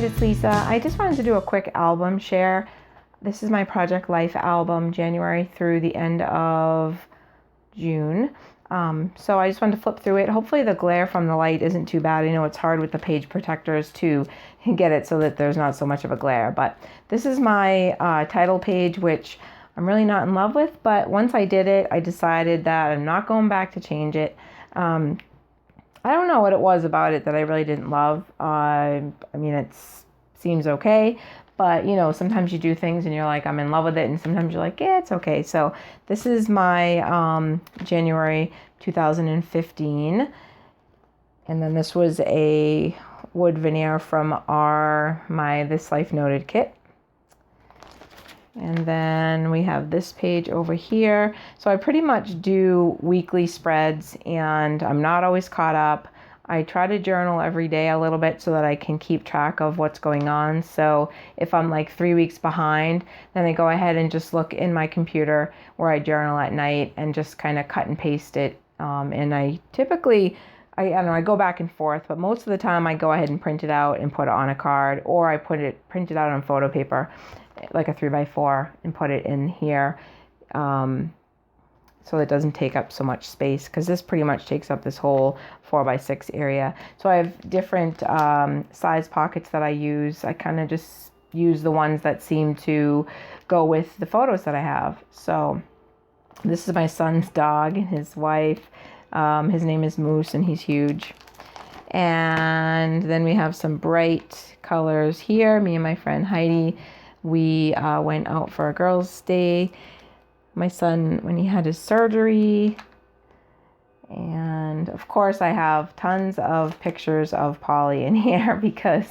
it's Lisa. I just wanted to do a quick album share. This is my Project Life album, January through the end of June. So I just wanted to flip through it. Hopefully the glare from the light isn't too bad. I know it's hard with the page protectors to get it so that there's not so much of a glare. But this is my title page, which I'm really not in love with. But once I did it, I decided that I'm not going back to change it. I don't know what it was about it that I really didn't love. I mean, it seems okay, but you know, sometimes you do things and you're like, I'm in love with it, and sometimes you're like, yeah, it's okay. So this is my January 2015, and then this was a wood veneer from my This Life Noted kit. And then we have this page over here. So I pretty much do weekly spreads, and I'm not always caught up. I try to journal every day a little bit so that I can keep track of what's going on. So if I'm like 3 weeks behind, then I go ahead and just look in my computer where I journal at night and just kind of cut and paste it. And I typically, I don't know, I go back and forth, but most of the time I go ahead and print it out and put it on a card, or I print it out on photo paper, like a 3x4, and put it in here so it doesn't take up so much space, because this pretty much takes up this whole 4x6 area. So I have different size pockets that I use. I kind of just use the ones that seem to go with the photos that I have. So this is my son's dog and his wife. His name is Moose, and he's huge. And then we have some bright colors here. Me and my friend Heidi, we went out for a girls' day. My son, when he had his surgery. And of course I have tons of pictures of Polly in here, because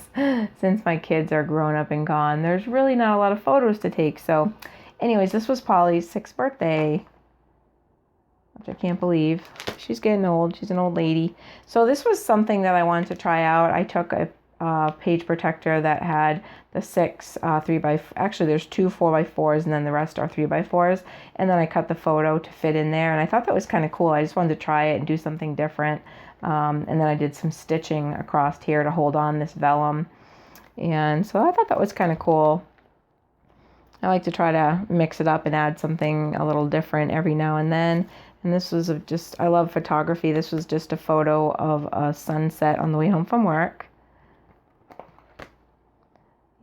since my kids are grown up and gone, there's really not a lot of photos to take. So anyways, this was Polly's 6th birthday, which I can't believe. She's getting old. She's an old lady. So this was something that I wanted to try out. I took a page protector that had the 6 actually there's 2 4x4s, and then the rest are 3x4s, and then I cut the photo to fit in there, and I thought that was kind of cool. I just wanted to try it and do something different. And then I did some stitching across here to hold on this vellum, and so I thought that was kind of cool. I like to try to mix it up and add something a little different every now and then. And this was I love photography. This was just a photo of a sunset on the way home from work.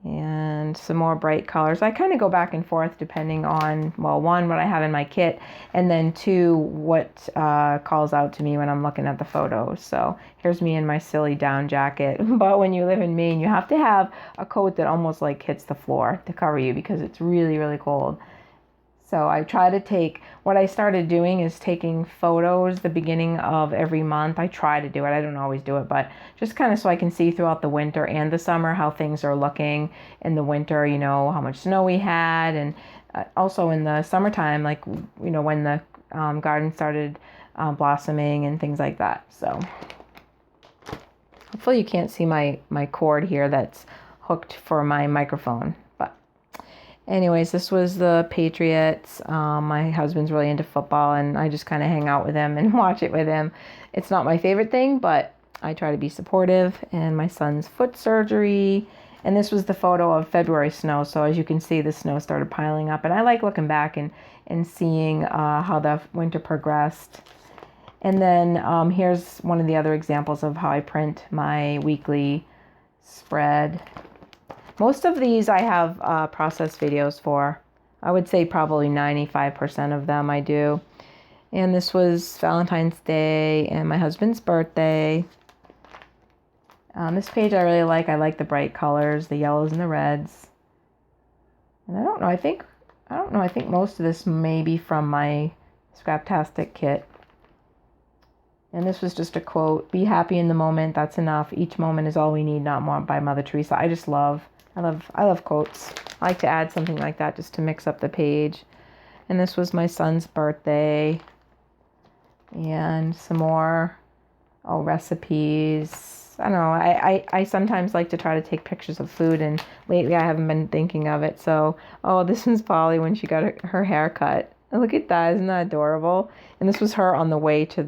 And some more bright colors. I kind of go back and forth depending on, well, one, what I have in my kit, and then two, what calls out to me when I'm looking at the photos. So here's me in my silly down jacket. But when you live in Maine, you have to have a coat that almost like hits the floor to cover you, because it's really, really cold. So I try to what I started doing is taking photos the beginning of every month. I try to do it. I don't always do it, but just kind of so I can see throughout the winter and the summer how things are looking. In the winter, you know, how much snow we had, and also in the summertime, like, you know, when the garden started blossoming and things like that. So hopefully you can't see my cord here that's hooked for my microphone. Anyways, this was the Patriots. My husband's really into football, and I just kind of hang out with him and watch it with him. It's not my favorite thing, but I try to be supportive. And my son's foot surgery. And this was the photo of February snow. So as you can see, the snow started piling up. And I like looking back and seeing how the winter progressed. And then here's one of the other examples of how I print my weekly spread. Most of these I have process videos for. I would say probably 95% of them I do. And this was Valentine's Day and my husband's birthday. This page I really like. I like the bright colors, the yellows and the reds. And I don't know, I think most of this may be from my Scraptastic kit. And this was just a quote: "Be happy in the moment, that's enough. Each moment is all we need, not more," by Mother Teresa. I love quotes. I like to add something like that just to mix up the page. And this was my son's birthday. And some more recipes. I don't know. I sometimes like to try to take pictures of food, and lately I haven't been thinking of it. So, this was Polly when she got her hair cut. And look at that. Isn't that adorable? And this was her on the way to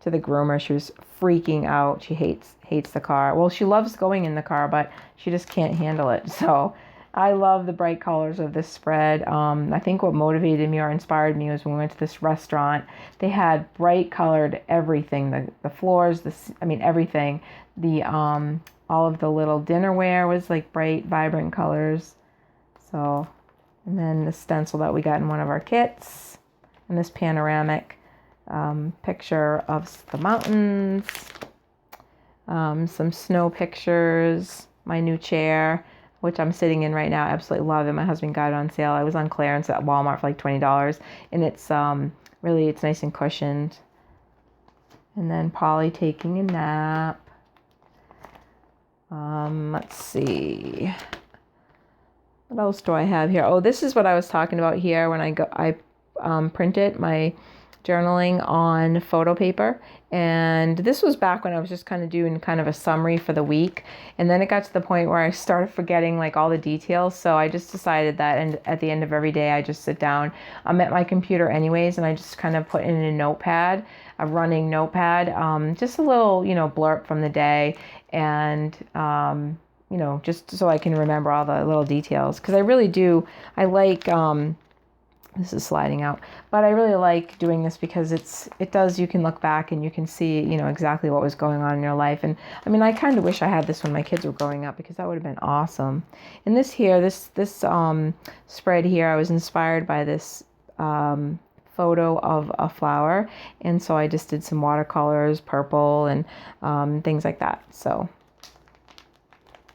to the groomer. She was freaking out. She hates the car. Well, she loves going in the car, but she just can't handle it. So I love the bright colors of this spread. I think what motivated me or inspired me was when we went to this restaurant. They had bright colored everything, the floors, everything. All of the little dinnerware was like bright, vibrant colors. So, and then the stencil that we got in one of our kits, and this panoramic picture of the mountains, some snow pictures, my new chair, which I'm sitting in right now. I absolutely love it. My husband got it on sale. I was on clearance at Walmart for like $20, and it's really, it's nice and cushioned. And then Polly taking a nap. Let's see. What else do I have here? Oh, this is what I was talking about here when I printed my journaling on photo paper. And this was back when I was just kind of doing kind of a summary for the week. And then it got to the point where I started forgetting like all the details. So I just decided that, and at the end of every day, I just sit down. I'm at my computer anyways, and I just kind of put in a notepad, a running notepad, just a little, blurb from the day. And, just so I can remember all the little details. Because I really do, I like, this is sliding out, but I really like doing this because you can look back and you can see, exactly what was going on in your life. And I kind of wish I had this when my kids were growing up, because that would have been awesome. And this here, this spread here, I was inspired by this, photo of a flower. And so I just did some watercolors, purple and, things like that. So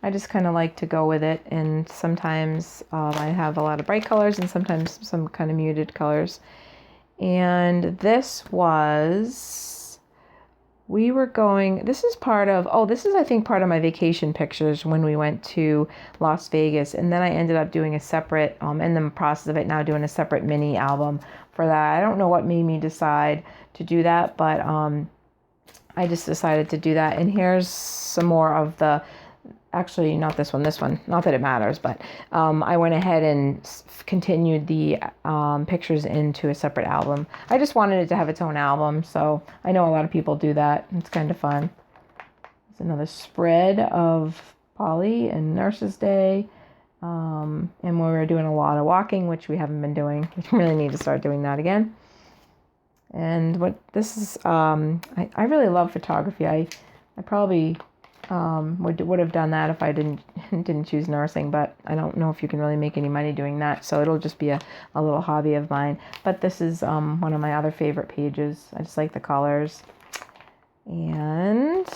I just kind of like to go with it, and sometimes I have a lot of bright colors and sometimes some kind of muted colors. And this is I think part of my vacation pictures when we went to Las Vegas, and then I ended up doing a separate, in the process of it now, doing a separate mini album for that. I don't know what made me decide to do that, but I just decided to do that. And here's some more of actually not this one, not that it matters, but I went ahead and continued the pictures into a separate album. I just wanted it to have its own album, so I know a lot of people do that. It's kind of fun. It's another spread of Polly and Nurses Day, and we were doing a lot of walking, which we haven't been doing. We really need to start doing that again. And what this is, I really love photography. I probably would have done that if I didn't choose nursing, but I don't know if you can really make any money doing that, so it'll just be a little hobby of mine. But this is one of my other favorite pages. I just like the colors. And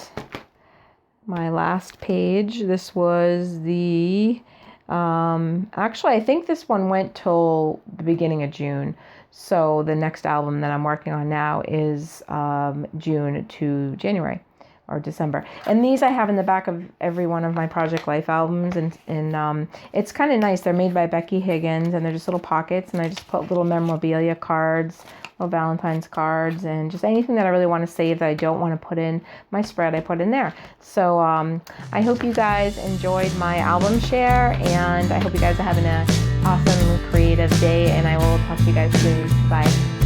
my last page, this was the actually I think this one went till the beginning of June. So the next album that I'm working on now is June to January or December. And these I have in the back of every one of my Project Life albums, and it's kind of nice. They're made by Becky Higgins, and they're just little pockets, and I just put little memorabilia cards, little Valentine's cards, and just anything that I really want to save that I don't want to put in my spread, I put in there. So I hope you guys enjoyed my album share, and I hope you guys are having an awesome creative day, and I will talk to you guys soon. Bye.